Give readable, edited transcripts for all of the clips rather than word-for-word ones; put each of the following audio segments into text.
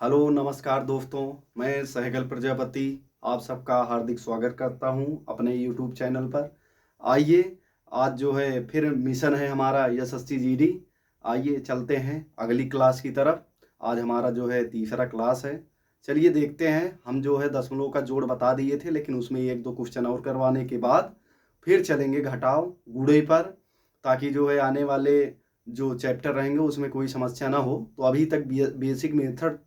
Hello नमस्कार दोस्तों, मैं सहगल प्रजापति आप सबका हार्दिक स्वागत करता हूं अपने यूट्यूब चैनल पर। आइए आज जो है फिर मिशन है हमारा एसएससी जीडी। आइए चलते हैं अगली क्लास की तरफ। आज हमारा जो है तीसरा क्लास है। चलिए देखते हैं। हम जो है दशमलव का जोड़ बता दिए थे, लेकिन उसमें एक दो क्वेश्चन और करवाने के बाद फिर चलेंगे घटाव गुणे पर, ताकि जो है आने वाले जो चैप्टर रहेंगे उसमें कोई समस्या ना हो। तो अभी तक बेसिक मेथड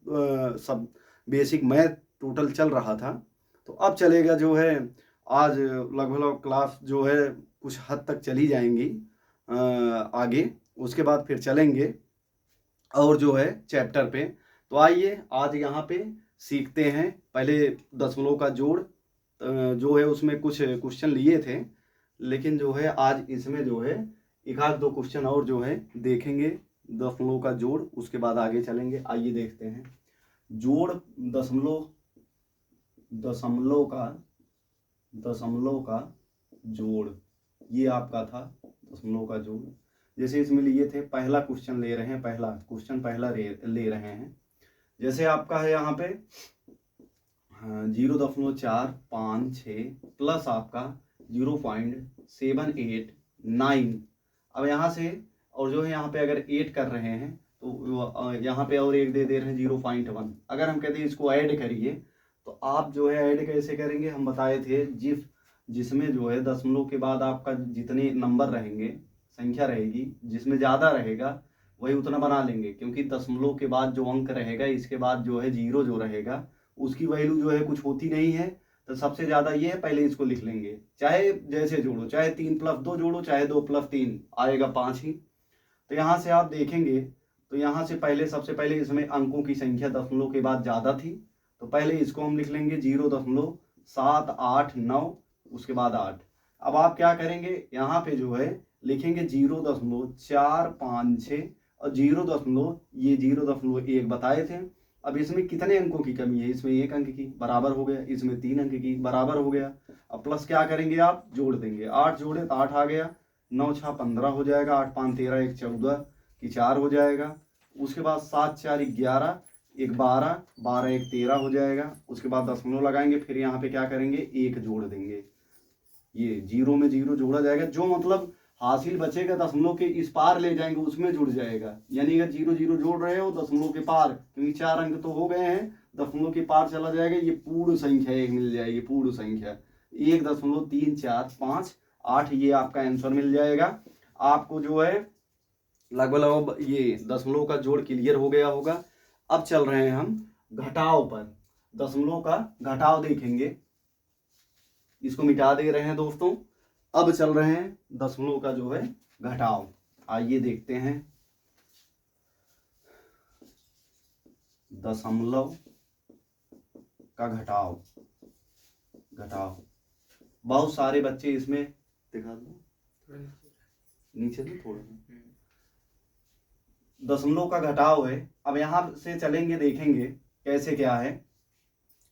सब बेसिक मैथ टोटल चल रहा था, तो अब चलेगा जो है आज लगभग क्लास जो है कुछ हद तक चली जाएंगी आगे। उसके बाद फिर चलेंगे और जो है चैप्टर पे। तो आइए आज यहाँ पे सीखते हैं। पहले दशमलव का जोड़ जो है उसमें कुछ क्वेश्चन लिए थे, लेकिन जो है आज इसमें जो है एक आध दो क्वेश्चन और जो है देखेंगे दशमलव का जोड़, उसके बाद आगे चलेंगे। आइए देखते हैं जोड़ दशमलव दशमलव का जोड़। ये आपका था दशमलव का जोड़। जैसे इसमें लिए थे, पहला क्वेश्चन ले रहे हैं, पहला क्वेश्चन ले रहे हैं। जैसे आपका है यहाँ पे 0.456 प्लस आपका 0.789। अब यहाँ से और जो है यहाँ पे अगर 8 कर रहे हैं तो यहाँ पे और एक दे रहे हैं 0.1। अगर हम कहते हैं इसको ऐड करिए, तो आप जो है ऐड कैसे करेंगे, हम बताए थे जिसमें जो है दशमलव के बाद आपका जितने नंबर रहेंगे, संख्या रहेगी, जिसमें ज़्यादा रहेगा वही उतना बना लेंगे। क्योंकि दशमलव के बाद जो अंक रहेगा, इसके बाद जो है जीरो जो रहेगा उसकी वैल्यू जो है कुछ होती नहीं है। तो सबसे ज़्यादा ये है, पहले इसको लिख लेंगे। चाहे जैसे जोड़ो, चाहे 3 + 2 जोड़ो, चाहे 2 + 3 आएगा 5 ही। तो यहाँ से आप देखेंगे तो यहाँ से पहले सबसे पहले इसमें अंकों की संख्या दशमलव के बाद ज़्यादा थी, तो पहले इसको हम लिख लेंगे 0.789, उसके बाद 8। अब आप क्या करेंगे, यहाँ पे जो है लिखेंगे 0.456 और 0.1 बताए थे। अब इसमें कितने अंकों की कमी है, इसमें 1 अंक की, बराबर हो गया। इसमें 3 अंक की, बराबर हो गया। अब प्लस क्या करेंगे, आप जोड़ देंगे। 8 जोड़े तो 8 आ गया, 9 × 6 = 15 हो जाएगा, 8 × 5 = 13, 1 = 14 की 4 हो जाएगा। उसके बाद 7 × 4 = 11, 1 = 12, 12 × 1 = 13 हो जाएगा। उसके बाद दशमलव लगाएंगे, फिर यहाँ पे क्या करेंगे, 1 जोड़ देंगे। ये 0 में 0 जोड़ा जाएगा, जो मतलब हासिल बचेगा दशमलव के इस पार ले जाएंगे उसमें जुड़ जाएगा। यानी अगर 0 0 जोड़ रहे हो दशमलव के पार, क्योंकि 4 अंक तो हो गए हैं, दशमलव के पार चला जाएगा, ये पूर्ण संख्या एक मिल जाएगी। पूर्ण संख्या 1.345 ये आपका आंसर मिल जाएगा। आपको जो है लगभग ये दशमलव का जोड़ क्लियर हो गया होगा। अब चल रहे हैं हम घटाव पर। दशमलव का घटाव देखेंगे, इसको मिटा दे रहे हैं दोस्तों। अब चल रहे हैं दशमलव का जो है घटाव। आइए देखते हैं दशमलव का घटाव। बहुत सारे बच्चे इसमें दिखा दो, नीचे से थोड़ा। दशमलव का घटाव है। अब यहां से चलेंगे, देखेंगे कैसे क्या है,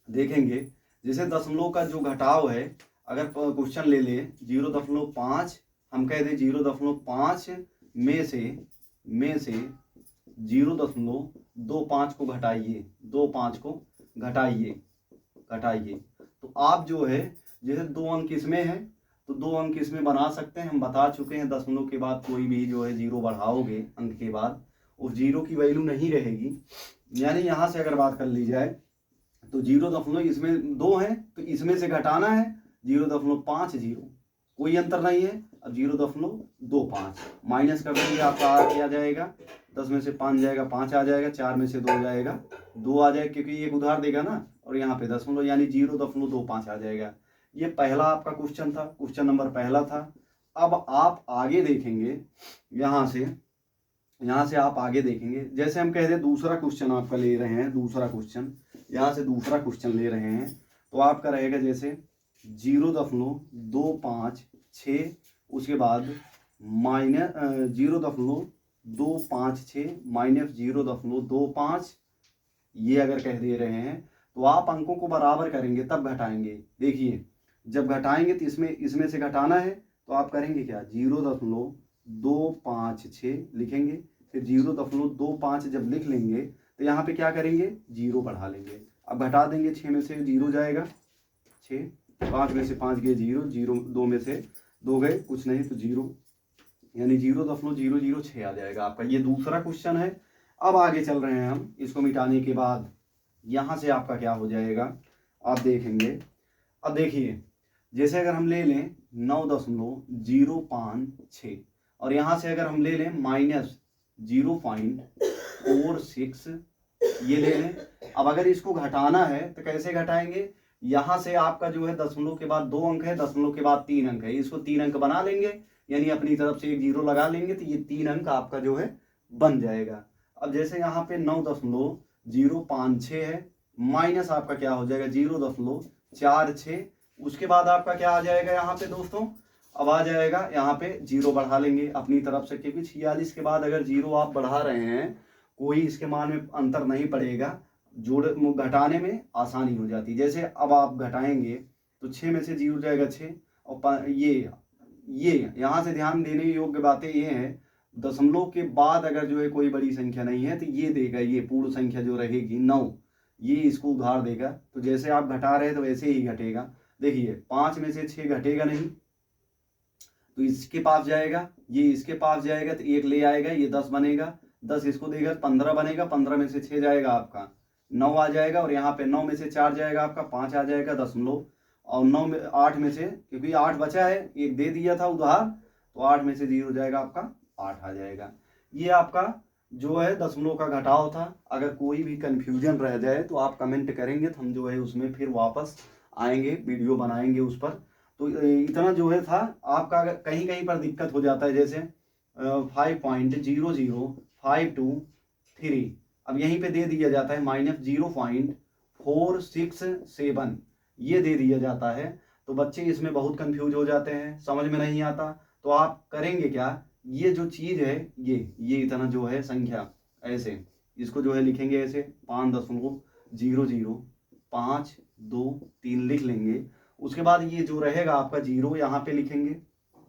देखेंगे। जैसे दशमलव का जो घटाव है, अगर क्वेश्चन ले ले 0.5, हम कह दें 0.5 में से 0.25 को घटाइए, 25 को घटाइए। तो आप जो है जैसे 2 अंक इसमें है तो 2 अंक इसमें बना सकते हैं। हम बता चुके हैं दशमलव के बाद कोई भी जो है 0 बढ़ाओगे अंक के बाद, उस 0 की वैल्यू नहीं रहेगी। यानी यहाँ से अगर बात कर ली जाए तो 0. इसमें 2 है तो इसमें से घटाना है 0.50, कोई अंतर नहीं है। अब 0.25 माइनस कर देंगे, आपका आ जाएगा। 10 में से 5 जाएगा, 5 आ जाएगा। 4 में से 2 जाएगा, 2 आ जाएगा, क्योंकि ये उधार देगा ना, और यहाँ पे दशमलव, यानी 0.25 आ जाएगा। ये पहला आपका क्वेश्चन था, क्वेश्चन नंबर पहला था। अब आप आगे देखेंगे, यहाँ से आप आगे देखेंगे। जैसे हम कह दें दूसरा क्वेश्चन आपका ले रहे हैं, दूसरा क्वेश्चन, यहाँ से दूसरा क्वेश्चन ले रहे हैं, तो आपका रहेगा जैसे 0.256, उसके बाद -0.256 माइनस 0.25। ये अगर कह दे रहे हैं तो आप अंकों को बराबर करेंगे तब घटाएंगे। देखिए जब घटाएंगे तो इसमें से घटाना है, तो आप करेंगे क्या, 0.256 लिखेंगे। फिर 0.25 जब लिख लेंगे तो यहाँ पे क्या करेंगे, 0 बढ़ा लेंगे। अब घटा देंगे, 6 में से 0 जाएगा 6, 5 में से 5 गए 0, 0 2 में से 2 गए कुछ नहीं तो 0, यानी 0.006 आ जाएगा आपका। ये दूसरा क्वेश्चन है। अब आगे चल रहे हैं हम। इसको मिटाने के बाद यहाँ से आपका क्या हो जाएगा आप देखेंगे। अब देखिए, जैसे अगर हम ले लें 9.056 और यहाँ से अगर हम ले लें -0.46 ये ले लें। अब अगर इसको घटाना है तो कैसे घटाएंगे, यहाँ से आपका जो है दशमलव के बाद 2 अंक है, दशमलव के बाद 3 अंक है, इसको 3 अंक बना लेंगे, यानी अपनी तरफ से एक 0 लगा लेंगे तो ये 3 अंक आपका जो है बन जाएगा। अब जैसे यहाँ पे 9.056 है, माइनस आपका क्या हो जाएगा 0.46, उसके बाद आपका क्या आ जाएगा यहाँ पे दोस्तों, अब आ जाएगा यहाँ पे 0 बढ़ा लेंगे अपनी तरफ से, क्योंकि 46 के बाद अगर 0 आप बढ़ा रहे हैं कोई इसके मान में अंतर नहीं पड़ेगा, जोड़ घटाने में आसानी हो जाती। जैसे अब आप घटाएंगे तो 6 में से 0 जाएगा 6 और ये यहाँ से ध्यान देने योग्य बातें ये हैं, दशमलव के बाद अगर जो है कोई बड़ी संख्या नहीं है तो ये देगा, ये पूर्ण संख्या जो रहेगी 9, ये इसको उधार देगा। तो जैसे आप घटा रहे तो वैसे ही घटेगा। देखिए 5 में से 6 घटेगा नहीं तो इसके पास जाएगा, ये इसके पास जाएगा तो 1 ले आएगा, ये 10 बनेगा, 10 इसको देगा 15 बनेगा, 15 में से 6 जाएगा आपका 9 आ जाएगा, और यहाँ पे 9 में से 4 जाएगा आपका 5 आ जाएगा दशमलव, और 9 में 8 में से, क्योंकि 8 बचा है, एक दे दिया था उधार, तो 8 में से 0 जाएगा आपका 8 आ जाएगा। ये आपका जो है दशमलव का घटाव था। अगर कोई भी कंफ्यूजन रह जाए तो आप कमेंट करेंगे तो हम जो है उसमें फिर वापस आएंगे, वीडियो बनाएंगे उस पर। तो इतना जो है था आपका। अगर कहीं कहीं पर दिक्कत हो जाता है, जैसे 5.00523, अब यहीं पे दे दिया जाता है -0.467, ये दे दिया जाता है, तो बच्चे इसमें बहुत कंफ्यूज हो जाते हैं, समझ में नहीं आता। तो आप करेंगे क्या, ये जो चीज है ये इतना जो है संख्या ऐसे इसको जो है लिखेंगे ऐसे 5.00523 लिख लेंगे। उसके बाद ये जो रहेगा आपका 0 यहाँ पे लिखेंगे।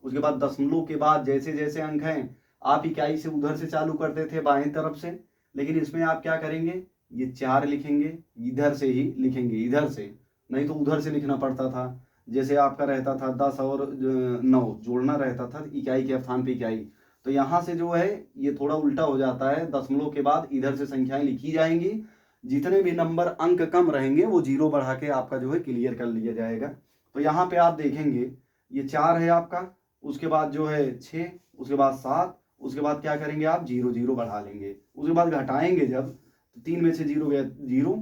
उसके बाद दशमलव के बाद जैसे जैसे अंक हैं, आप इकाई से उधर से चालू करते थे बाएं तरफ से, लेकिन इसमें आप क्या करेंगे, ये 4 लिखेंगे, इधर से ही लिखेंगे, इधर से नहीं तो उधर से लिखना पड़ता था। जैसे आपका रहता था 10 और 9 जोड़ना रहता था इकाई के स्थान पे इकाई, तो यहाँ से जो है ये थोड़ा उल्टा हो जाता है, दशमलव के बाद इधर से संख्याएं लिखी जाएंगी, जितने भी नंबर अंक कम रहेंगे वो 0 बढ़ा के आपका जो है क्लियर कर लिया जाएगा। तो यहाँ पे आप देखेंगे ये 4 है आपका, उसके बाद जो है 6, उसके बाद 7, उसके बाद क्या करेंगे आप 0 0 बढ़ा लेंगे। उसके बाद घटाएंगे जब तो 3 में से 0 गया 0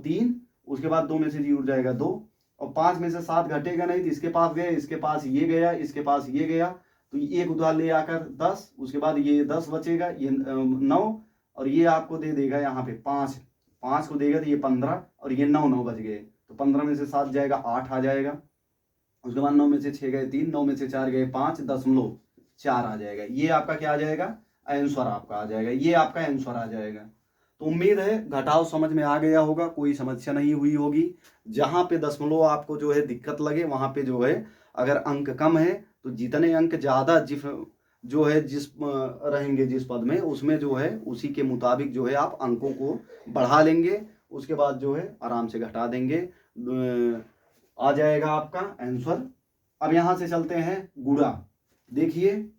3, उसके बाद 2 में से 0 जाएगा 2, और 5 में से 7 घटेगा नहीं तो इसके पास गए, इसके पास ये गया, इसके पास ये गया, तो एक उधार ले आकर 10, उसके बाद ये 10 बचेगा, ये 9, और ये आपको दे देगा यहाँ पे 5 को देगा तो ये 15, और ये 9 बच गए, तो 15 में से 7 जाएगा 8 आ जाएगा। उसके बाद 9 में से 6 गए 3, 9 में से 4 गए 5, दशमलव 4 आ जाएगा। ये आपका क्या आ जाएगा, आंसर आपका आ जाएगा, ये आपका आंसर आ जाएगा। तो उम्मीद है घटाव समझ में आ गया होगा, कोई समस्या नहीं हुई होगी। जहाँ पे दशमलव आपको जो है दिक्कत लगे वहाँ पे जो है अगर अंक कम है तो जितने अंक ज़्यादा जिस रहेंगे जिस पद में, उसमें जो है उसी के मुताबिक जो है आप अंकों को बढ़ा लेंगे। उसके बाद जो है आराम से घटा देंगे, आ जाएगा आपका आंसर। अब यहाँ से चलते हैं गुणा। देखिए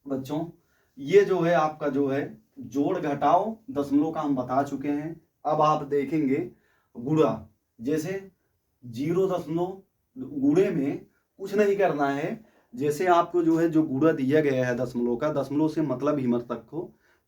बच्चों, ये जो है आपका जो है जोड़ घटाव दशमलव का हम बता चुके हैं। अब आप देखेंगे गुणा, जैसे 0 गुणे में कुछ नहीं करना है। जैसे आपको जो है जो गुणा दिया गया है दशमलव का, दशमलव से मतलब ही मत रखो,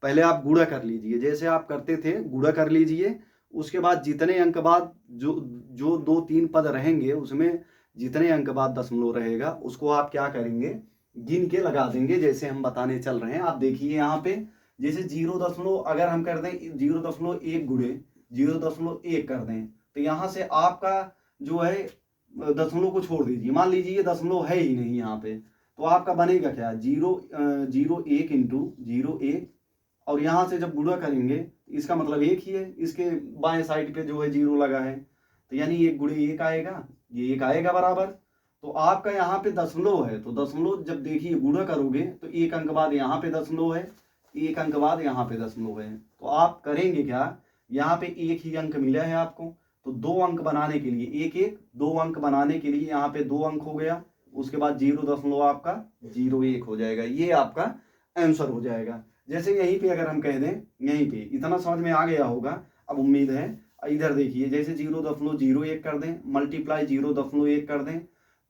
पहले आप गुणा कर लीजिए, जैसे आप करते थे गुणा कर लीजिए। उसके बाद जितने अंक बाद जो 2-3 पद रहेंगे उसमें जितने अंक बाद दशमलव रहेगा उसको आप क्या करेंगे, गिन के लगा देंगे, जैसे हम बताने चल रहे हैं। आप देखिए यहाँ पे जैसे 0 अगर हम कर दें 0.1 गुणे 0.1 कर दें, तो यहाँ से आपका जो है दशमलव को छोड़ दीजिए, मान लीजिए ये दशमलव है ही नहीं यहाँ पे, तो आपका बनेगा क्या 0.1 इंटू 0.1, और यहाँ से जब गुणा करेंगे इसका मतलब 1 ही है, इसके बाएं साइड पे जो है 0 लगा है, तो यानी 1 गुणे 1 आएगा, ये 1 आएगा बराबर। तो आपका यहाँ पे दशमलव है, तो दशमलव जब देखिए गुणा करोगे तो 1 अंक बाद यहाँ पे दशमलव है, 1 अंक बाद यहाँ पे दशमलव है, तो आप करेंगे क्या, यहाँ पे एक ही अंक मिला है आपको, तो 2 अंक बनाने के लिए 1 1 2 अंक बनाने के लिए यहाँ पे 2 अंक हो गया, उसके बाद 0 आपका 01 हो जाएगा, ये आपका आंसर हो जाएगा। जैसे यहीं पे अगर हम कह दें, यहीं पे इतना समझ में आ गया होगा, अब उम्मीद है। इधर देखिए, जैसे 0.01 कर दें, मल्टीप्लाई 0.1 कर दें,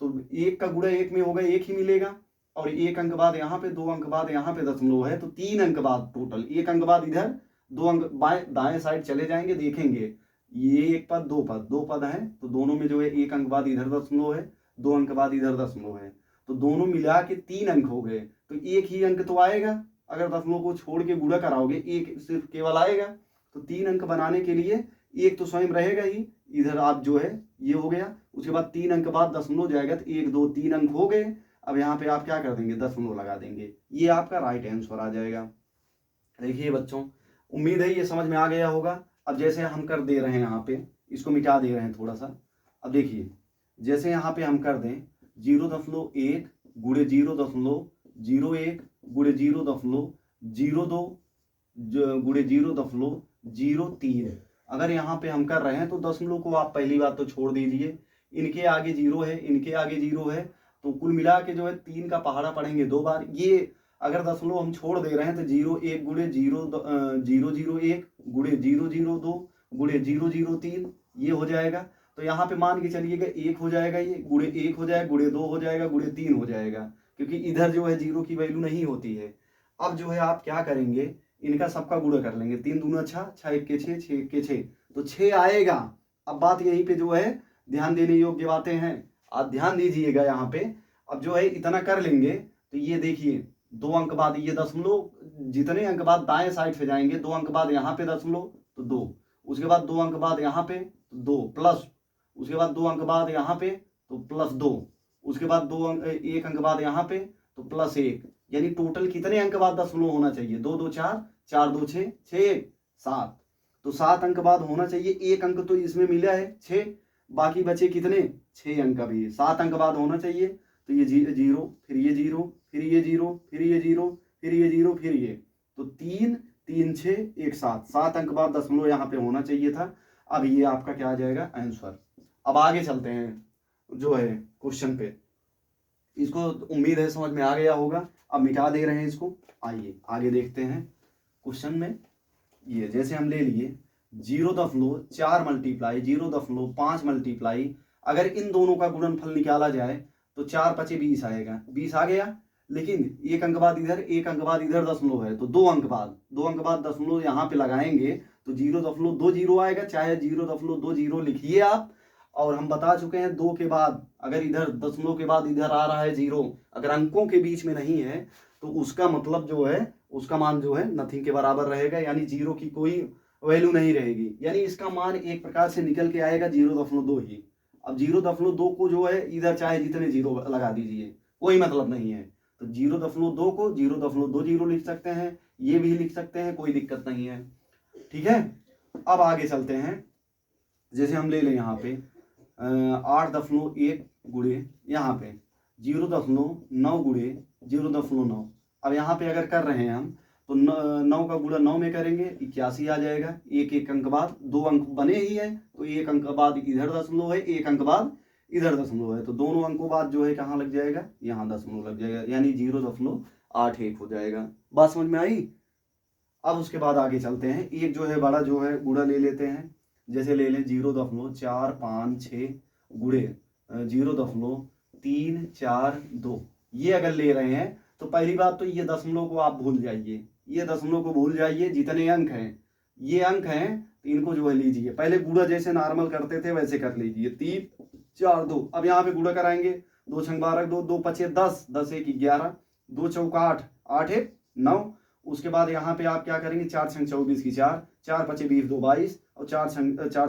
तो 1 का गुणा 1 में होगा 1 ही मिलेगा, और 1 अंक बाद यहाँ पे, 2 अंक बाद यहाँ पे दशमलव है, तो 3 अंक बाद टोटल, 1 अंक बाद इधर 2 अंक बाएं दाएं साइड चले जाएंगे, देखेंगे ये एक पद दो पद हैं, तो दोनों में जो है 1 अंक बाद इधर दशमलव है, 2 अंक बाद इधर दशमलव है, तो दोनों मिला के 3 अंक हो गए, तो एक ही अंक तो आएगा, अगर दशमलव को छोड़ के गुणा कराओगे एक सिर्फ केवल आएगा, तो 3 अंक बनाने के लिए एक तो स्वयं रहेगा ही, इधर आप जो है ये हो गया, उसके बाद 3 अंक बाद दशमलव जाएगा, तो 1 2 3 अंक हो गए। अब यहाँ पे आप क्या कर देंगे, दशमलव लगा देंगे, ये आपका राइट आंसर आ जाएगा। देखिए बच्चों, उम्मीद है ये समझ में आ गया होगा। अब जैसे हम कर दे रहे हैं, यहाँ पे इसको मिटा दे रहे हैं थोड़ा सा। अब देखिए, जैसे यहाँ पे हम कर दें 0.1 गुणे 0.01 गुणे 0.02 गुणे 0.03, अगर यहाँ पे हम कर रहे हैं तो दशमलव को आप पहली बात तो छोड़ दीजिए, इनके आगे 0 है, इनके आगे 0 है, तो कुल मिला के जो है 3 का पहाड़ा पढ़ेंगे 2 बार। ये अगर दशमलव हम छोड़ दे रहे हैं तो 0.1 गुणे 0.001 गुणे 0.02 गुणे 0.03 ये हो जाएगा। तो यहाँ पे मान के चलिएगा 1 हो जाएगा, ये गुणे 1 हो जाएगा, गुणे 2 हो जाएगा, गुणे 3 हो जाएगा, क्योंकि इधर जो है 0 की वैल्यू नहीं होती है। अब जो है आप क्या करेंगे, इनका सबका गुणा कर लेंगे, 3 दूना 6, 6 1 के 6, 6 1 के 6, तो 6 आएगा। अब बात यहीं पे जो है ध्यान देने योग्य बातें हैं, आप ध्यान दीजिएगा यहाँ पे। अब जो है इतना कर लेंगे, तो ये देखिए 2 अंक बाद ये दशमलव, जितने अंक बाद दाएं साइड से जाएंगे, 2 अंक बाद यहाँ पे दशमलव तो 2, उसके बाद 2 अंक बाद यहाँ पे तो 2 प्लस, उसके बाद 2 अंक बाद यहाँ पे तो प्लस 2, उसके बाद 1 अंक बाद यहाँ पे तो प्लस 1, यानी टोटल कितने अंक बाद दशमलव होना चाहिए, 2 2 4, 4 2 6, 6 1 7, तो 7 अंक बाद होना चाहिए। 1 अंक तो इसमें मिला है 6, बाकी बचे कितने 6 अंक, अभी 7 अंक बाद होना चाहिए, तो ये 0, फिर ये 0, फिर ये 0, फिर ये 0, फिर ये 0, फिर ये, तो 3 3 6 1 7, 7 अंक बाद दशमलव यहाँ पे होना चाहिए था। अब ये आपका क्या आ जाएगा, आंसर। अब आगे चलते हैं जो है क्वेश्चन पे, इसको उम्मीद है समझ में आ गया होगा। अब मिटा दे रहे हैं इसको, आइए आगे देखते हैं क्वेश्चन में। ये जैसे हम ले लिए 0.4 मल्टीप्लाई 0.5 मल्टीप्लाई, अगर इन दोनों का गुणनफल निकाला जाए तो 4 5 20 आएगा, 20 आ गया, लेकिन 1 अंक बाद इधर 1 अंक बाद इधर दशमलव है, तो 2 अंक बाद दशमलव यहाँ पे लगाएंगे तो 0.20 आएगा, चाहे 0.20 लिखिए आप। और हम बता चुके हैं 2 के बाद अगर इधर दशमलव के बाद इधर आ रहा है 0, अगर अंकों के बीच में नहीं है तो उसका मतलब जो है उसका मान जो है नथिंग के बराबर रहेगा, यानी 0 की कोई वैल्यू नहीं रहेगी, यानी इसका मान एक प्रकार से निकल के आएगा 0.2 ही। अब 0.2 को जो है इधर चाहे जितने 0 लगा दीजिए, कोई मतलब नहीं है, तो 0.2 को 0.20 लिख सकते हैं, ये भी लिख सकते हैं, कोई दिक्कत नहीं है, ठीक है। अब आगे चलते हैं, जैसे हम ले लें यहाँ पे 8.1 गुणे यहाँ पे 0.9 गुणे 0.9, अब यहाँ पे अगर कर रहे हैं हम तो 9 का गुणा 9 में करेंगे 81 आ जाएगा, 1 अंक बाद 2 अंक बने ही है, तो 1 अंक बाद इधर दशमलव है, 1 अंक बाद इधर दशमलव है, तो दोनों अंकों बाद जो है कहाँ लग जाएगा, यहाँ दशमलव लग जाएगा, यानी 0.81 हो जाएगा। बात समझ में आई। अब उसके बाद आगे चलते हैं, एक जो है बड़ा जो है गुणा ले लेते हैं, जैसे ले लें 0.456 गुणे 0.342, ये अगर ले रहे हैं तो पहली बात तो ये दशमलव को आप भूल जाइए, ये दशमलव को भूल जाइए, जितने अंक हैं ये अंक हैं तो इनको जो है लीजिए, पहले गुणा जैसे नॉर्मल करते थे वैसे कर लीजिए, 3 4 2, अब यहाँ पे गुणा कराएंगे, 2 छंग 12 2, 2 5 10, 10 1 11, 2 चौक 8, 8 1 9, उसके बाद यहाँ पे आप क्या करेंगे, 4 छंग 24 की 4, 4 5 20 2 22, और 4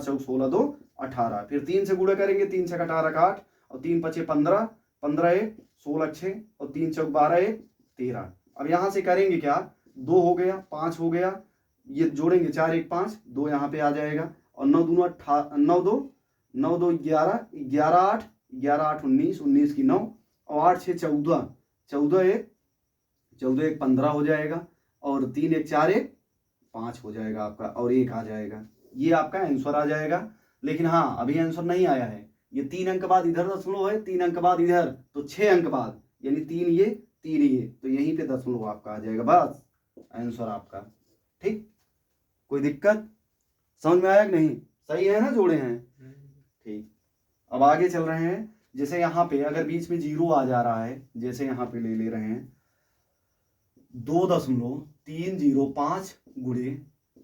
चौक 16 2 18, फिर 3 से गुणा करेंगे, 3 छक 18 का 8, और 3 5 15, 15 1 16 6, और 3 चौक 12 1 13। अब यहाँ से करेंगे क्या, 2 हो गया, 5 हो गया, ये जोड़ेंगे 4 1 5, 2 यहाँ पे आ जाएगा, और 9 दूना 9 2 9 2 11, 11 8 11 8 19, 19 की 9, और 8 6 14, 14 1 14 1 15 हो जाएगा, और 3 1 4 1 5 हो जाएगा आपका, और 1 आ जाएगा। ये आपका आंसर आ जाएगा। लेकिन हाँ, अभी आंसर नहीं आया है। ये 3 अंक बाद इधर दशमलव है, 3 अंक बाद इधर, तो 6 अंक बाद, यानी 3 ये 3 ये, तो यहीं पे दशमलव आपका आ जाएगा। बस आंसर आपका। ठीक, कोई दिक्कत? समझ में आया कि नहीं? सही है ना, जोड़े हैं? ठीक, अब आगे चल रहे हैं। जैसे यहाँ पे अगर बीच में 0 आ जा रहा है, जैसे यहाँ पे ले रहे हैं 2.305 गुणे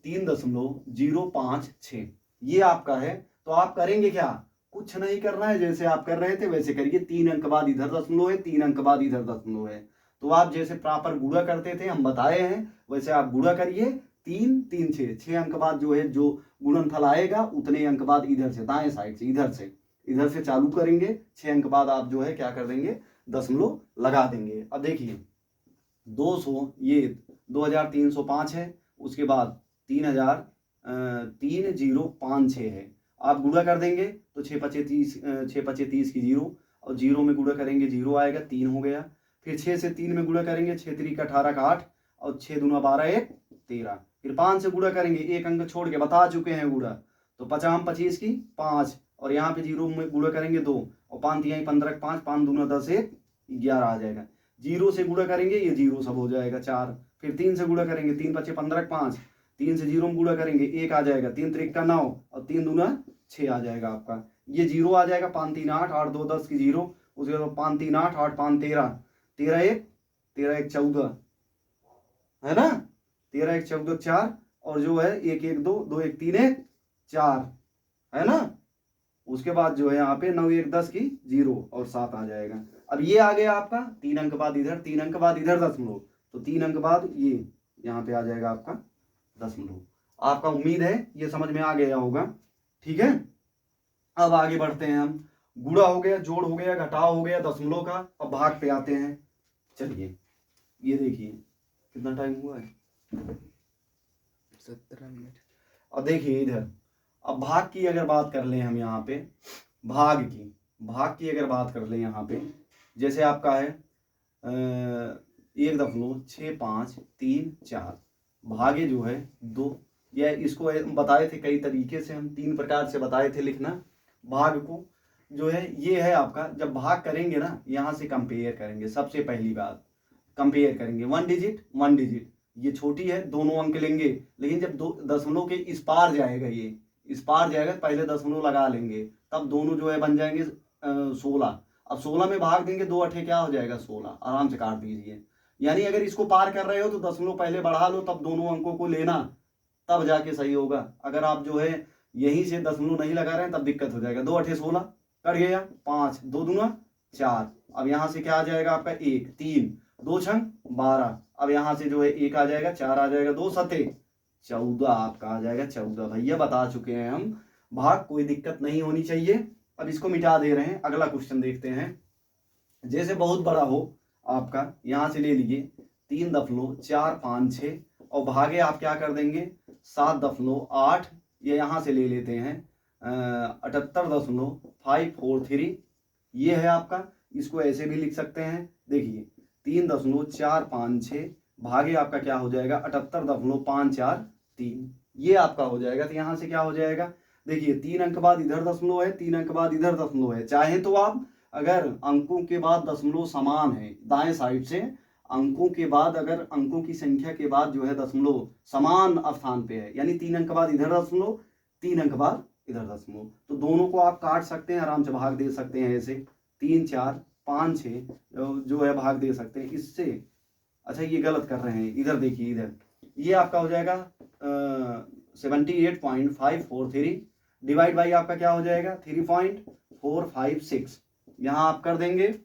3.056, ये आपका है। तो आप करेंगे क्या? कुछ नहीं करना है, जैसे आप कर रहे थे वैसे करिए। 3 अंक बाद इधर दशमलव है, 3 अंक बाद इधर दशमलव है, तो आप जैसे प्रॉपर गुणा करते थे, हम बताए हैं, वैसे आप गुणा करिए। 3 3 6 अंक बाद जो है, जो गुणनफल आएगा उतने अंक बाद इधर से, दाएं साइड से, इधर से चालू करेंगे। 6 अंक बाद आप जो है क्या कर देंगे, दशमलव लगा देंगे। अब देखिए 200, ये 2305 है, उसके बाद 3056 है। आप गुणा कर देंगे तो 6 5 30, 6 5 30 की 0, और 0 में गुणा करेंगे 0 आएगा, 3 हो गया। फिर 6 से 3 में गुणा करेंगे, 6 3 का 18 का 8, और 6 दूना 12 1 13। फिर 5 से गुणा करेंगे, एक अंक छोड़ के बता चुके हैं गुणा, तो 50 25 की 5, और यहाँ पे 0 में गुणा करेंगे 2, और 5 3 15 5, 5 दूना 10 1 11 आ जाएगा। 0 से गुणा करेंगे, ये 0 सब हो जाएगा 4। फिर 3 से गुणा करेंगे, 3 5 15 5, 3 से 0 में गुणा करेंगे 1 आ जाएगा, 3 3 का 9, और 3 दूना 6 आ जाएगा आपका। ये 0 आ जाएगा, 5 3 8 8 2 10 की 0, उसके बाद 5 3 8 8 5 13 13 1 14 है ना, 13 1 14 4, और जो है 1 1 2 2 1 3 1 4 है ना। उसके बाद जो है यहाँ पे 9 1 10 की 0, और 7 आ जाएगा। अब ये आ गया आपका 3 अंक बाद इधर, 3 अंक बाद इधर दशमलव, तो 3 अंक बाद ये यहाँ पे आ जाएगा आपका दशमलव। आपका उम्मीद है ये समझ में आ गया होगा। ठीक है, अब आगे बढ़ते हैं हम। गुणा हो गया, जोड़ हो गया, घटाव हो गया दशमलव का। अब भाग पे आते हैं। चलिए ये देखिए कितना टाइम हुआ है, 17 मिनट। अब देखिए इधर, अब भाग की अगर बात कर लें हम यहाँ पे, भाग की अगर बात कर लें यहाँ पे, जैसे आपका है 1.6534, भागे जो है 2, या इसको बताए थे कई तरीके से, हम 3 प्रकार से बताए थे लिखना भाग को। जो है ये है आपका, जब भाग करेंगे ना, यहाँ से कंपेयर करेंगे। सबसे पहली बात कंपेयर करेंगे, 1 डिजिट 1 डिजिट, ये छोटी है, दोनों अंक लेंगे। लेकिन जब दशमलव के इस पार जाएगा, ये इस पार जाएगा, पहले दशमलव लगा लेंगे, तब दोनों जो है बन जाएंगे 16। अब 16 में भाग देंगे, 2 अठे क्या हो जाएगा 16, आराम से काट दीजिए। यानी अगर इसको पार कर रहे हो तो दशमलव पहले बढ़ा लो, तब दोनों अंकों को लेना, तब जाके सही होगा। अगर आप जो है यहीं से दशमलव नहीं लगा रहे हैं, तब दिक्कत हो जाएगा। 2 अठे 16 कट गया, 5 2 दूना 4। अब यहाँ से क्या आ जाएगा आपका 1 3, 2 छंग 12। अब यहाँ से जो है 1 आ जाएगा, 4 आ जाएगा, 2 सते 14 आपका आ जाएगा। 14 भैया बता चुके हैं हम भाग, कोई दिक्कत नहीं होनी चाहिए। अब इसको मिटा दे रहे हैं, अगला क्वेश्चन देखते हैं। जैसे बहुत बड़ा हो आपका, यहाँ से ले लीजिए 3.456, और भागे आप क्या कर देंगे 7.8, ये यहाँ से ले लेते हैं 78.543, ये है आपका। इसको ऐसे भी लिख सकते हैं, देखिए 3.456 भागे आपका क्या हो जाएगा 78.543, ये आपका हो जाएगा। तो यहाँ से क्या हो जाएगा, देखिए 3 अंक बाद इधर दशमलव है, 3 अंक बाद इधर दशमलव है। चाहे तो आप अगर अंकों के बाद दशमलव समान है, दाएं साइड से अंकों के बाद, अगर अंकों की संख्या के बाद जो है दशमलव समान स्थान पे है, यानी 3 अंक बाद इधर दशमलव, 3 अंक बाद इधर दशमलव, तो दोनों को आप काट सकते हैं, आराम से भाग दे सकते हैं। ऐसे 3 4 5 6 जो है भाग दे सकते हैं इससे। अच्छा ये गलत कर रहे हैं, इधर देखिए, इधर ये आपका हो जाएगा 78.543, डिवाइड बाई आपका क्या हो जाएगा 3.456, यहाँ आप कर देंगे।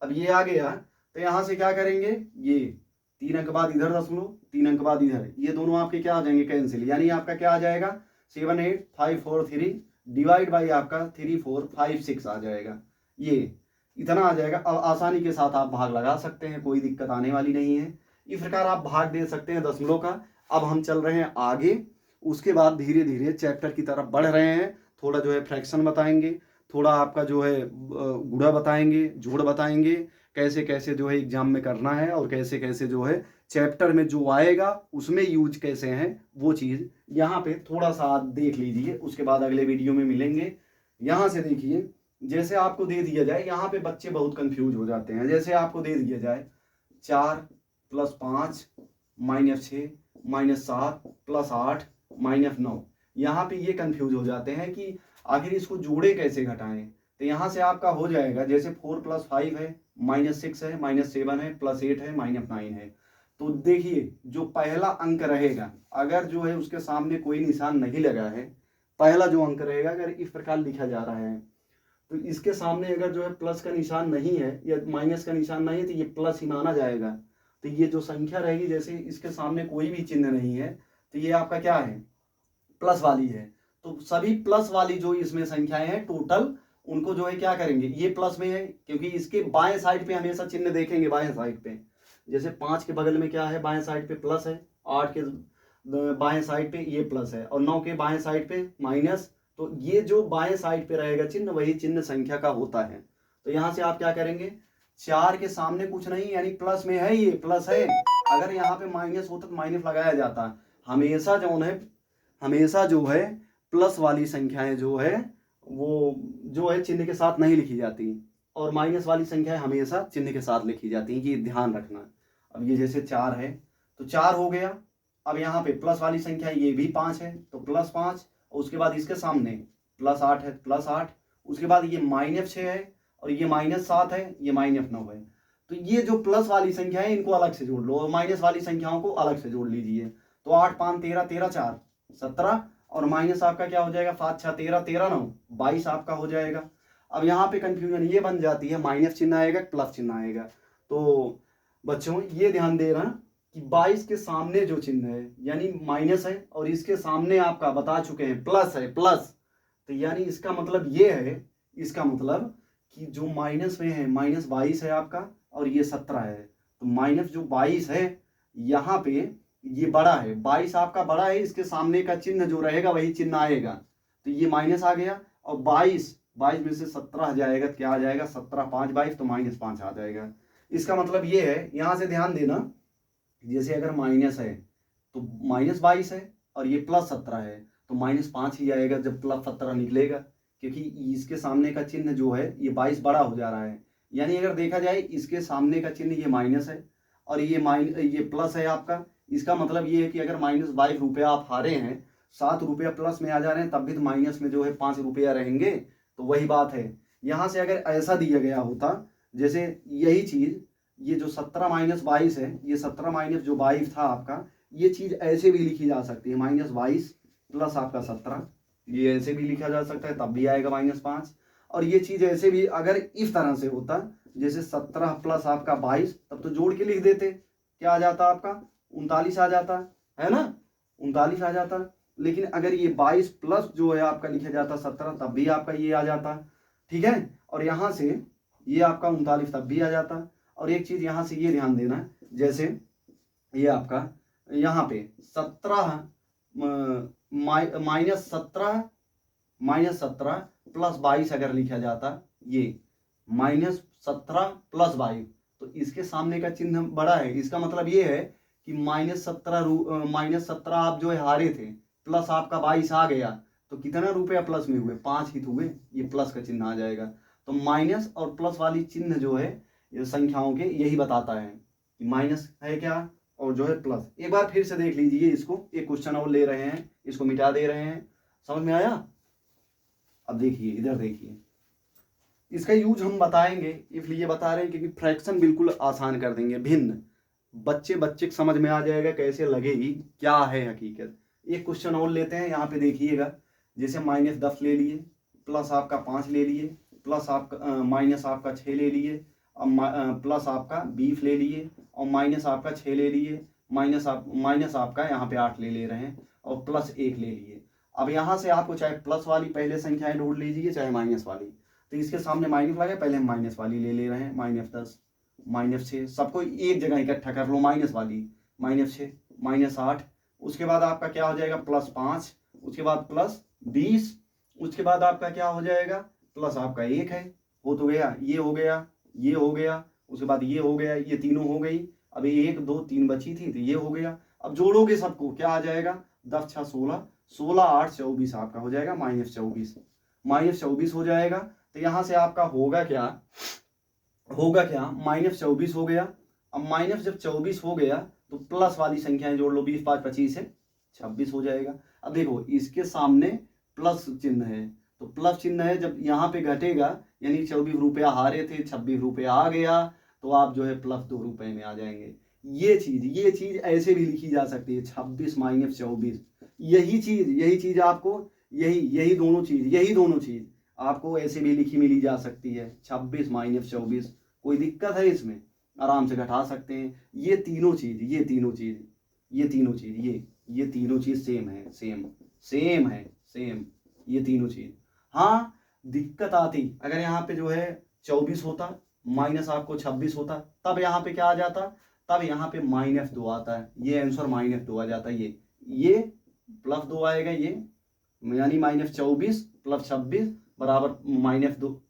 अब ये आ गया, तो यहाँ से क्या करेंगे, ये 3 अंक बाद इधर दशमलव, 3 अंक बाद इधर, ये दोनों आपके क्या आ जाएंगे कैंसिल, यानी आपका क्या आ जाएगा 78543 डिवाइड बाई आपका 3456 आ जाएगा। ये इतना आ जाएगा। अब आसानी के साथ आप भाग लगा सकते हैं, कोई दिक्कत आने वाली नहीं है। इस प्रकार आप भाग दे सकते हैं दशमलव का। अब हम चल रहे हैं आगे, उसके बाद धीरे धीरे चैप्टर की तरफ बढ़ रहे हैं। थोड़ा जो है फ्रैक्शन बताएंगे, थोड़ा आपका जो है गुणा बताएंगे, जोड़ बताएंगे, कैसे कैसे जो है एग्जाम में करना है, और कैसे कैसे जो है चैप्टर में जो आएगा उसमें यूज कैसे हैं वो चीज़ यहाँ पे थोड़ा सा आप देख लीजिए, उसके बाद अगले वीडियो में मिलेंगे। यहाँ से देखिए, जैसे आपको दे दिया जाए, यहाँ पे बच्चे बहुत कंफ्यूज हो जाते हैं। जैसे आपको दे दिया जाए 4 + 5 - 6 - 7 + 8 - 9, यहाँ पे ये कंफ्यूज हो जाते हैं कि आखिर इसको जोड़े कैसे घटाएं। तो यहाँ से आपका हो जाएगा, जैसे 4 + 5 है, -6 है, -7 है, +8 है, -9 है। तो देखिए जो पहला अंक रहेगा, अगर जो है उसके सामने कोई निशान नहीं लगा है, पहला जो अंक रहेगा अगर इस प्रकार लिखा जा रहा है, तो इसके सामने अगर जो है प्लस का निशान नहीं है या माइनस का निशान नहीं है, तो ये प्लस ही माना जाएगा। तो ये जो संख्या रहेगी, जैसे इसके सामने कोई भी चिन्ह नहीं है, तो ये आपका क्या है, प्लस वाली है। तो सभी प्लस वाली जो इसमें संख्याएं हैं टोटल, उनको जो है क्या करेंगे, ये प्लस में है क्योंकि इसके बाएं साइड पे हमेशा चिन्ह देखेंगे, बाएं साइड पे। जैसे 5 के बगल में क्या है, बाएं साइड पे प्लस है, 8 के बाएं साइड पे ये प्लस है, और 9 के बाएं साइड पे माइनस। तो ये जो बाएं साइड पे रहेगा चिन्ह, वही चिन्ह संख्या का होता है। तो यहाँ से आप क्या करेंगे, 4 के सामने कुछ नहीं, यानी प्लस में है, ये प्लस है। अगर यहाँ पे माइनस होता तो माइनस लगाया जाता। हमेशा जो है प्लस वाली संख्याएं जो है वो जो है चिन्ह के साथ नहीं लिखी जाती, और माइनस वाली संख्याएं हमेशा चिन्ह के साथ लिखी जाती हैं, ये ध्यान रखना। अब ये जैसे 4 है तो 4 हो गया। अब यहाँ पे प्लस वाली संख्या ये भी 5 है तो +5, और उसके बाद इसके सामने +8 है, +8, उसके बाद ये -6 है, और ये -7 है, ये -9 है। तो ये जो प्लस वाली संख्या है इनको अलग से जोड़ लो, और माइनस वाली संख्याओं को अलग से जोड़ लीजिए। तो 8 5 13, 13 4 17, और माइनस आपका क्या हो जाएगा, 5 6 13, 13 9 22 आपका हो जाएगा। अब यहाँ पे कंफ्यूजन ये बन जाती है, माइनस चिन्ह आएगा, प्लस चिन्ह आएगा। तो बच्चों ये ध्यान देना कि 22 के सामने जो चिन्ह है यानी माइनस है, और इसके सामने आपका बता चुके हैं प्लस है, प्लस। तो यानी इसका मतलब ये है, इसका मतलब कि जो माइनस में है, -22 है आपका, और ये 17 है। तो माइनस जो 22 है यहाँ पे ये बड़ा है, 22 आपका बड़ा है, इसके सामने का चिन्ह जो रहेगा वही चिन्ह आएगा। तो ये माइनस आ गया, और 22 में से 17 जाएगा, क्या आ जाएगा, 17 5 22, तो -5 आ जाएगा। इसका मतलब ये है, यहाँ से ध्यान देना, जैसे अगर माइनस है तो -22 है, और ये +17 है, तो -5 ही आएगा जब +17 निकलेगा, क्योंकि इसके सामने का चिन्ह जो है ये 22 बड़ा हो जा रहा है। यानी अगर देखा जाए इसके सामने का चिन्ह ये माइनस है, और ये प्लस है आपका। इसका मतलब ये है कि अगर -22 रुपया आप हारे हैं, 7 रुपया प्लस में आ जा रहे हैं, तब भी तो माइनस में जो है 5 रुपया रहेंगे। तो वही बात है, यहाँ से अगर ऐसा दिया गया होता, जैसे यही चीज़, ये जो 17 - 22 है, ये 17 माइनस जो 22 था आपका, ये चीज़ ऐसे भी लिखी जा सकती है, -22 प्लस आपका 17, ये ऐसे भी लिखा जा सकता है, तब भी आएगा -5। और ये चीज़ ऐसे भी अगर इस तरह से होता, जैसे 17 प्लस आपका 22, तब तो जोड़ के लिख देते, क्या आ जाता आपका, 39 आ जाता है ना, 39 आ जाता। लेकिन अगर ये 22 प्लस जो है आपका लिखा जाता 17, तब भी आपका ये आ जाता, ठीक है। और यहाँ से ये आपका 39 तब भी आ जाता। और एक चीज़ यहाँ से ये ध्यान देना, जैसे ये आपका यहाँ पे 17 -17 + 22 अगर लिखा जाता, ये -17 + 22, तो इसके सामने का चिन्ह बड़ा है। इसका मतलब ये है कि -17 आप जो है हारे थे, प्लस आपका 22 आ गया, तो कितना रुपया प्लस में हुए, 5 ही तो हुए, ये प्लस का चिन्ह आ जाएगा। तो माइनस और प्लस वाली चिन्ह जो है ये संख्याओं के यही बताता है कि माइनस है क्या, और जो है प्लस। एक बार फिर से देख लीजिए इसको, एक क्वेश्चन और ले रहे हैं, इसको मिटा दे रहे हैं, समझ में आया। अब देखिए इधर देखिए, इसका यूज हम बताएंगे, इसलिए बता रहे हैं क्योंकि फ्रैक्शन बिल्कुल आसान कर देंगे, भिन्न बच्चे को समझ में आ जाएगा, कैसे लगेगी, क्या है हकीकत। एक क्वेश्चन और लेते हैं, यहाँ पे देखिएगा, जैसे -10 ले लिए, प्लस आपका 5 ले लिए, प्लस आपका माइनस आपका 6 ले लिए, अब प्लस आपका 20 ले लिए, और माइनस आपका 6 ले लिए, माइनस आपका यहाँ पे 8 ले रहे हैं, और प्लस 1 ले लिए। अब यहाँ से आपको चाहे प्लस वाली पहले संख्याएं ढूंढ लीजिए, चाहे माइनस वाली। तो इसके सामने माइनस लगे, पहले हम माइनस वाली ले रहे हैं, -10 -6, सबको एक जगह इकट्ठा कर लो, माइनस वाली, -6 -8, उसके बाद आपका क्या हो जाएगा, +5, उसके बाद +20, उसके बाद आपका क्या हो जाएगा, प्लस आपका 1 है, हो तो गया, ये हो गया, ये हो गया, उसके बाद ये हो गया, ये तीनों हो गई। अभी 1 2 3 बची थी तो ये हो गया। अब जोड़ोगे सबको, क्या आ जाएगा, 10 6 16, 16 8 24 आपका हो जाएगा -24, -24 हो जाएगा। तो यहाँ से आपका होगा क्या, -24 हो गया। अब माइनस जब 24 हो गया तो प्लस वाली संख्याएं जोड़ लो, 20 5 25 है 26 हो जाएगा। अब देखो इसके सामने प्लस चिन्ह है, तो प्लस चिन्ह है, जब यहाँ पे घटेगा यानी 24 रुपया हारे थे, 26 रुपया आ गया, तो आप जो है +2 रुपए में आ जाएंगे। ये चीज ऐसे भी लिखी जा सकती है, 26 - 24। यही चीज आपको, यही दोनों चीज आपको ऐसे भी लिखी मिली जा सकती है, 26 - 24। कोई दिक्कत है इसमें, आराम से घटा सकते हैं। ये तीनों चीज ये तीनों चीज सेम है, ये तीनों चीज। हाँ, दिक्कत आती अगर यहाँ पे जो है 24 होता माइनस आपको 26 होता, तब यहाँ पे क्या आ जाता, तब यहाँ पे -2 आता है, ये आंसर -2 आ जाता है। ये +2 आएगा, ये यानी -24 + 26 बराबर -2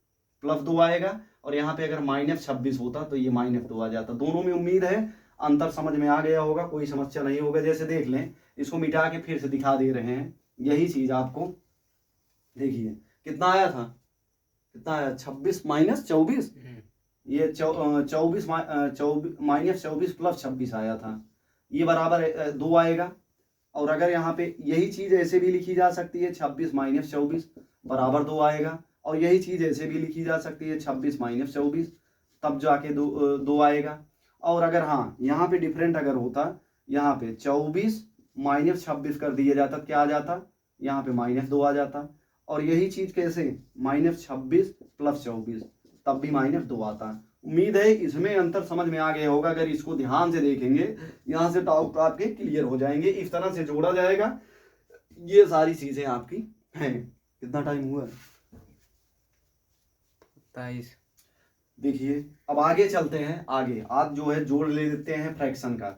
+2 आएगा। और यहाँ पे अगर -26 होता तो ये -2 आ जाता। दोनों में उम्मीद है अंतर समझ में आ गया होगा, कोई समस्या नहीं होगा। जैसे देख लें, इसको मिटा के फिर से दिखा दे रहे हैं, यही चीज आपको देखिए कितना आया था, 26 - 24, ये 24 -24 + 26 आया था, ये बराबर 2 आएगा। और अगर यहाँ पे यही चीज ऐसे भी लिखी जा सकती है, 26 - 24 बराबर 2 आएगा। और यही चीज ऐसे भी लिखी जा सकती है, 26 - 24, तब जाके 2 आएगा। और अगर हाँ यहाँ पे डिफरेंट अगर होता, यहाँ पे 24 - 26 कर दिया जाता, क्या आ जाता, यहाँ पे -2 आ जाता। और यही चीज कैसे, -26 + 24, तब भी -2 आता। उम्मीद है इसमें अंतर समझ में आ गया होगा। अगर इसको ध्यान से देखेंगे, यहाँ से डाउट आपके क्लियर हो जाएंगे। इस तरह से जोड़ा जाएगा, ये सारी चीजें आपकी हैं। कितना टाइम हुआ, 27। देखिए अब आगे चलते हैं। आगे आज जो है जोड़ ले लेते हैं फ्रैक्शन का,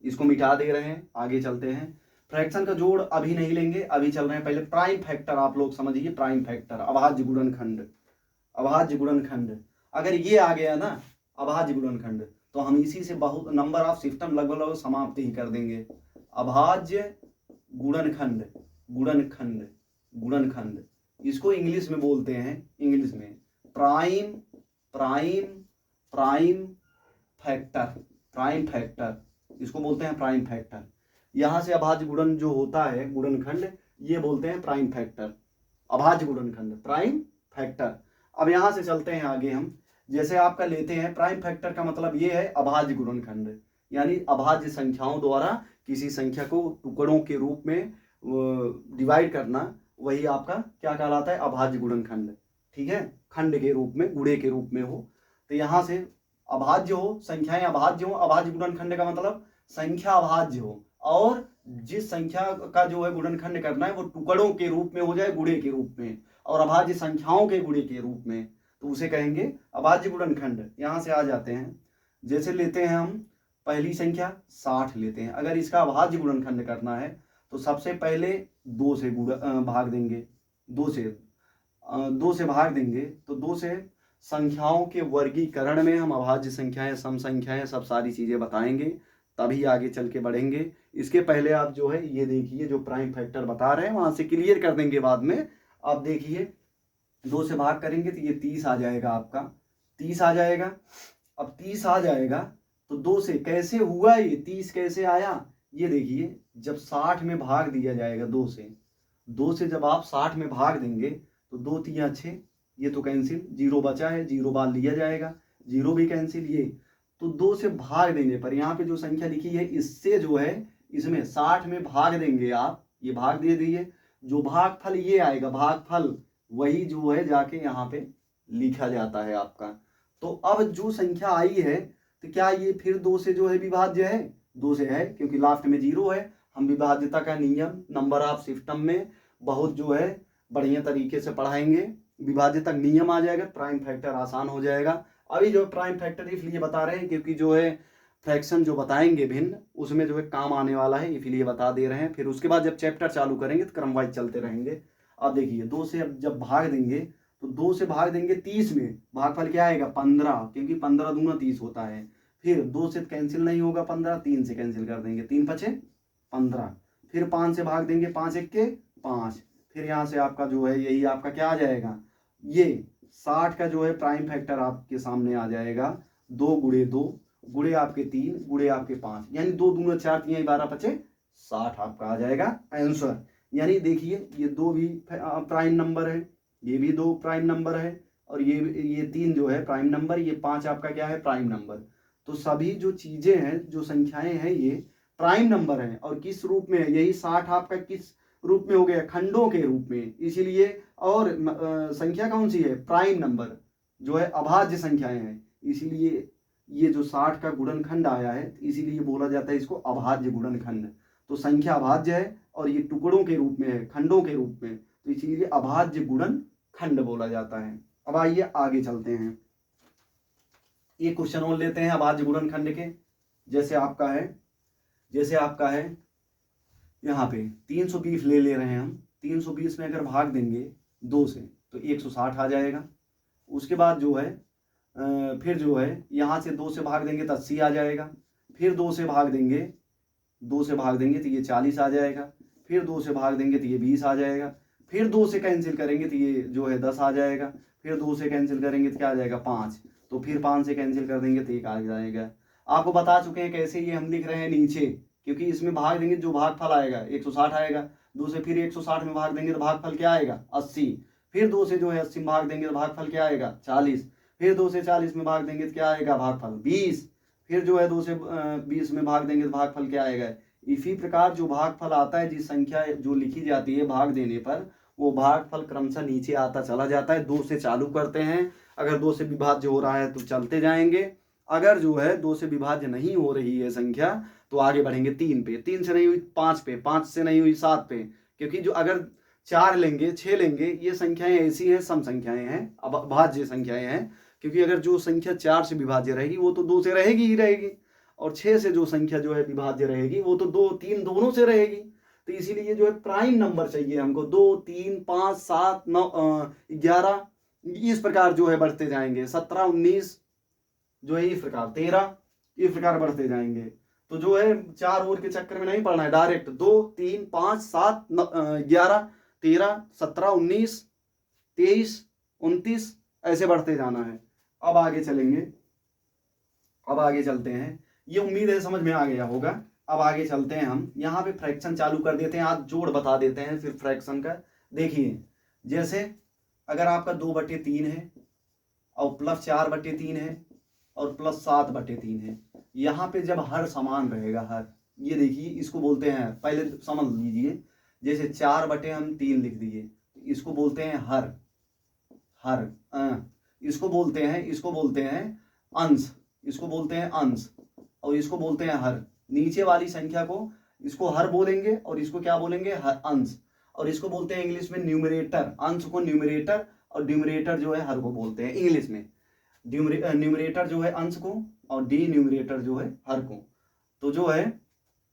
इसको मिटा दे रहे हैं, आगे चलते हैं। फ्रैक्शन का जोड़ अभी नहीं लेंगे, अभी चल रहे हैं पहले प्राइम फैक्टर। आप लोग समझिए, प्राइम फैक्टर, अभाज्य गुणनखंड। अगर ये आ गया ना अभाज्य गुणनखंड, तो हम इसी से बहुत नंबर ऑफ सिस्टम लगभग समाप्त ही कर देंगे। अभाज्य गुणनखंड, इसको इंग्लिश में बोलते हैं, इंग्लिश में प्राइम फैक्टर, इसको बोलते हैं प्राइम फैक्टर। यहां से अभाज्य गुणन जो होता है गुणनखंड, ये बोलते हैं प्राइम फैक्टर, अभाज्य गुणनखंड प्राइम फैक्टर। अब यहां से चलते हैं आगे हम। जैसे आपका लेते हैं प्राइम फैक्टर का मतलब ये है अभाज्य गुणनखंड, यानी अभाज्य संख्याओं द्वारा किसी संख्या को टुकड़ों के रूप में डिवाइड करना, वही आपका क्या कहलाता है, अभाज्य गुणनखंड। ठीक है, खंड के रूप में, गुणे के रूप में हो। तो यहां से अभाज्य हो, संख्याएं अभाज्य हो। अभाज्य गुणनखंड का मतलब संख्या अभाज्य हो, और जिस संख्या का जो है गुणनखंड करना है वो टुकड़ों के रूप में हो जाए, गुणे के रूप में, और अभाज्य संख्याओं के गुणे के रूप में, तो उसे कहेंगे अभाज्य गुणनखंड। यहां से आ जाते हैं, जैसे लेते हैं हम पहली संख्या 60 लेते हैं। अगर इसका अभाज्य गुणनखंड करना है तो सबसे पहले 2 से भाग देंगे, 2 से भाग देंगे, तो 2 से संख्याओं के वर्गीकरण में हम अभाज्य संख्याएं, सम संख्याएं, सब सारी चीजें बताएंगे, तभी आगे चल के बढ़ेंगे। इसके पहले आप जो है ये देखिए, जो प्राइम फैक्टर बता रहे हैं वहां से क्लियर कर देंगे बाद में। आप देखिए 2 से भाग करेंगे तो ये 30 आ जाएगा, आपका 30 आ जाएगा। अब 30 आ जाएगा तो 2 से कैसे हुआ, ये 30 कैसे आया, ये देखिए जब 60 में भाग दिया जाएगा, 2 से जब आप 60 में भाग देंगे तो 2 3 6, ये तो कैंसिल, 0 बचा है, 0 बाद लिया जाएगा, 0 भी कैंसिल। ये तो 2 से भाग देने पर यहाँ पे जो संख्या लिखी है, इससे जो है इसमें 60 में भाग देंगे आप, ये भाग दे दिए, जो भागफल ये आएगा, भागफल वही जो है जाके यहाँ पे लिखा जाता है आपका। तो अब जो संख्या आई है, तो क्या ये फिर 2 से जो है विभाज्य है, 2 से है, क्योंकि लास्ट में 0 है। हम विभाज्यता का नियम नंबर ऑफ सिस्टम में बहुत जो है बढ़िया तरीके से पढ़ाएंगे, विभाज्यता नियम आ जाएगा, प्राइम फैक्टर आसान हो जाएगा। अभी जो प्राइम फैक्टर इसलिए बता रहे हैं क्योंकि जो है फ्रैक्शन जो बताएंगे भिन्न, उसमें जो है काम आने वाला है, इसलिए बता दे रहे हैं। फिर उसके बाद जब चैप्टर चालू करेंगे तो क्रम वाइज चलते रहेंगे। अब देखिए 2 से अब जब भाग देंगे तो 2 से भाग देंगे 30 में, भागफल क्या आएगा 15, क्योंकि 15 दूना 30 होता है। फिर 2 से कैंसिल नहीं होगा 15, 3 से कैंसिल कर देंगे, 3 पचे 15, फिर 5 से भाग देंगे, 5 एक के 5, फिर यहाँ से आपका जो है यही आपका क्या आ जाएगा, ये 60 का जो है प्राइम फैक्टर आपके सामने आ जाएगा 2 गुणे 2 गुणे आपके 3 गुणे आपके 5, यानी 2 दूना 4 3 12 पचे 60 आपका आ जाएगा आंसर। यानी देखिए ये 2 भी प्राइम नंबर है, ये भी 2 प्राइम नंबर है, और ये 3 जो है प्राइम नंबर, ये 5 आपका क्या है प्राइम नंबर। तो सभी जो चीजें हैं जो संख्याएं हैं ये प्राइम नंबर हैं, और किस रूप में है, यही 60 आपका किस रूप में हो गया, खंडों के रूप में, इसीलिए। और संख्या कौन सी है, प्राइम नंबर जो है अभाज्य संख्याएं हैं, इसीलिए ये जो 60 का गुणनखंड आया है, इसीलिए बोला जाता है इसको अभाज्य गुणनखंड। तो संख्या अभाज्य है और ये टुकड़ों के रूप में है, खंडों के रूप में, तो इसीलिए अभाज्य गुणनखंड बोला जाता है। अब आइए आगे चलते हैं, ये क्वेश्चन और लेते हैं अभाज्य गुणनखंड के। जैसे आपका है यहाँ पे 320 ले रहे हैं हम, 320 में अगर भाग देंगे 2 से तो 160 आ जाएगा। उसके बाद जो है फिर जो है यहाँ से 2 से भाग देंगे तो 80 आ जाएगा, फिर 2 से भाग देंगे तो ये 40 आ जाएगा, फिर 2 से भाग देंगे तो ये 20 आ जाएगा, फिर 2 से कैंसिल करेंगे तो ये जो है 10 आ जाएगा, फिर 2 से कैंसिल करेंगे तो क्या आ जाएगा 5, तो फिर 5 से कैंसिल कर देंगे तो 1 आ जाएगा। आपको बता चुके हैं कैसे ये हम लिख रहे हैं नीचे, क्योंकि इसमें भाग देंगे जो भागफल आएगा 160 आएगा, 2 से फिर 160 में भाग देंगे तो भागफल क्या आएगा 80, फिर 2 से जो है 80 में भाग देंगे तो भागफल क्या आएगा 40, फिर 2 से 40 में भाग देंगे तो क्या आएगा भागफल 20, फिर जो है 2 से 20 में भाग देंगे तो भागफल क्या आएगा। इसी प्रकार जो भागफल आता है, जिस संख्या जो लिखी जाती है भाग देने पर, वो भागफल क्रमशः नीचे आता चला जाता है। 2 से चालू करते हैं, अगर 2 से विभाज्य हो रहा है तो चलते जाएंगे, अगर जो है 2 से विभाज्य नहीं हो रही है संख्या तो आगे बढ़ेंगे 3 पे, 3 से नहीं हुई 5 पे, 5 से नहीं हुई 7 पे, क्योंकि जो अगर 4 लेंगे 6 लेंगे, ये संख्याएं ऐसी हैं, सम संख्याएं हैं, अभाज्य संख्याएं हैं, क्योंकि अगर जो संख्या 4 से विभाज्य रहेगी वो तो 2 से रहेगी ही रहेगी, और 6 से जो संख्या जो है विभाज्य रहेगी वो तो 2 3 दोनों से रहेगी। तो इसीलिए जो है प्राइम नंबर चाहिए हमको, 2 3 5 7 9 11 इस प्रकार जो है बढ़ते जाएंगे, 17 19 जो है इस प्रकार 13 इस प्रकार बढ़ते जाएंगे। तो जो है 4 और के चक्कर में नहीं पड़ना है, डायरेक्ट 2 3 5 7 11 13 17 19 23 29 ऐसे बढ़ते जाना है। अब आगे चलते हैं, ये उम्मीद है समझ में आ गया होगा। अब आगे चलते हैं, हम यहाँ पे फ्रैक्शन चालू कर देते हैं, आज जोड़ बता देते हैं फिर फ्रैक्शन का। देखिए जैसे अगर आपका 2/3 है और प्लस 4/3 है और प्लस 7/3 है, यहाँ पे जब हर समान रहेगा, हर, ये देखिए इसको बोलते हैं, पहले समझ लीजिए, जैसे 4/3 लिख दिए, इसको बोलते हैं हर, इसको बोलते हैं अंश, और इसको बोलते हैं हर। नीचे वाली संख्या को इसको हर बोलेंगे और इसको क्या बोलेंगे हर, अंश, और इसको बोलते हैं इंग्लिश में न्यूमरेटर, अंश को न्यूमरेटर और न्यूमरेटर जो है हर को बोलते हैं इंग्लिश में। न्यूमरेटर जो है अंश को और डी न्यूमरेटर जो है हर को। तो जो है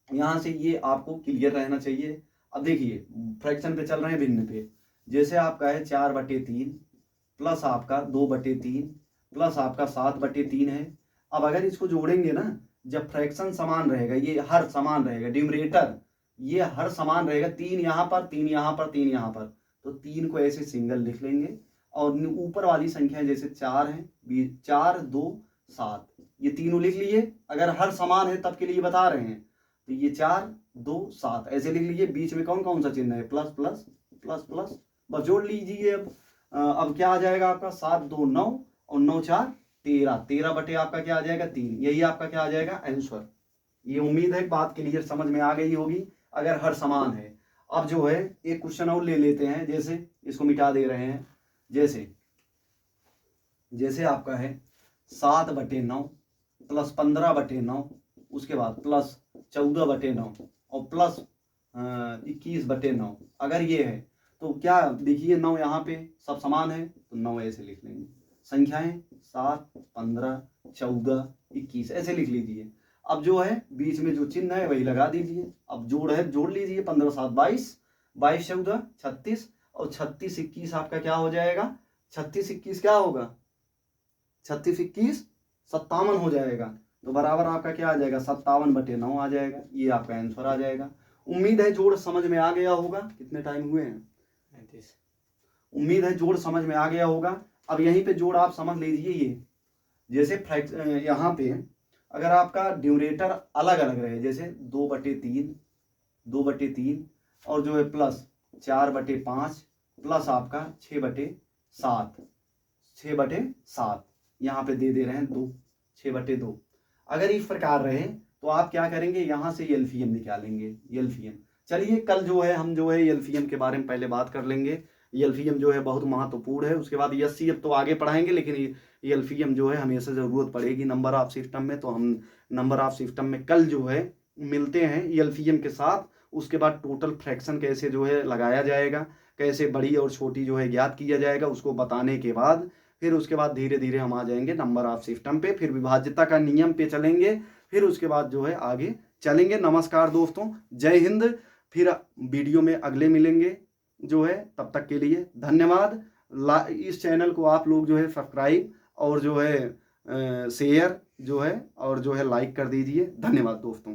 यहाँ से ये आपको क्लियर रहना चाहिए। अब देखिए फ्रैक्शन पे चल रहे हैं, भिन्न पे, जैसे आपका है 4/3 प्लस आपका 2/3 प्लस आपका 7/3 है। अब अगर इसको जोड़ेंगे ना, जब फ्रैक्शन समान रहेगा, ये हर समान रहेगा, न्यूमरेटर ये हर समान रहेगा, 3 यहाँ पर 3 यहाँ पर 3 यहाँ पर, तो 3 को ऐसे सिंगल लिख लेंगे, और ऊपर वाली संख्या जैसे 4 है, 4 2 7 ये तीनों लिख लिए। अगर हर समान है तब के लिए बता रहे हैं, तो ये 4 2 7 ऐसे लिख लीजिए। बीच में कौन कौन सा चिन्ह है, प्लस प्लस प्लस प्लस, बस जोड़ लीजिए। अब क्या आ जाएगा आपका 7 2 9 और 9 4 13, 13 बटे आपका क्या आ जाएगा 3, यही आपका क्या आ जाएगा आंसर। ये उम्मीद है बात क्लियर समझ में आ गई होगी, अगर हर समान है। अब जो है एक क्वेश्चन और ले लेते हैं, जैसे इसको मिटा दे रहे हैं, जैसे आपका है 7/9 प्लस 15/9, उसके बाद प्लस 14/9 और प्लस 21/9, अगर ये है तो क्या देखिए 9 यहाँ पे सब समान है तो 9 ऐसे लिख लेंगे। संख्याएं 7 15 14 21 ऐसे लिख लीजिए। अब जो है बीच में जो चिन्ह है वही लगा दीजिए। अब जोड़ है, जोड़ लीजिए, 15 7 22, 22 14 36 और 36 21 आपका क्या हो जाएगा, 36 21 क्या होगा, 36 21 57 हो जाएगा। तो बराबर आपका क्या आ जाएगा 57/9 आ जाएगा। ये आपका आंसर आ जाएगा। उम्मीद है जोड़ समझ में आ गया होगा। कितने टाइम हुए हैं? 35। उम्मीद है जोड़ समझ में आ गया होगा। अब यहीं पे जोड़ आप समझ लीजिए। ये जैसे यहाँ पे अगर आपका ड्यूरेटर अलग अलग रहे, जैसे 2/3, 2/3 और जो है प्लस 4/5 प्लस आपका 6/7, 6/7 यहाँ पे दे रहे हैं 2, 6/2। अगर इस प्रकार रहे तो आप क्या करेंगे, यहाँ से एलसीएम निकालेंगे। एलसीएम चलिए कल जो है हम जो है एलसीएम के बारे में पहले बात कर लेंगे। एलसीएम जो है बहुत महत्वपूर्ण है। उसके बाद एचसीएफ तो आगे पढ़ाएंगे, लेकिन एलसीएम जो है हमेशा जरूरत पड़ेगी नंबर ऑफ सिस्टम में। तो हम नंबर ऑफ सिस्टम में कल जो है मिलते हैं एलसीएम के साथ। उसके बाद टोटल फ्रैक्शन कैसे जो है लगाया जाएगा, कैसे बड़ी और छोटी जो है ज्ञात किया जाएगा, उसको बताने के बाद फिर उसके बाद धीरे धीरे हम आ जाएंगे नंबर ऑफ सिस्टम पे, फिर विभाज्यता का नियम पे चलेंगे, फिर उसके बाद जो है आगे चलेंगे। नमस्कार दोस्तों, जय हिंद। फिर वीडियो में अगले मिलेंगे जो है, तब तक के लिए धन्यवाद। इस चैनल को आप लोग जो है सब्सक्राइब और जो है शेयर जो है और जो है लाइक कर दीजिए। धन्यवाद दोस्तों।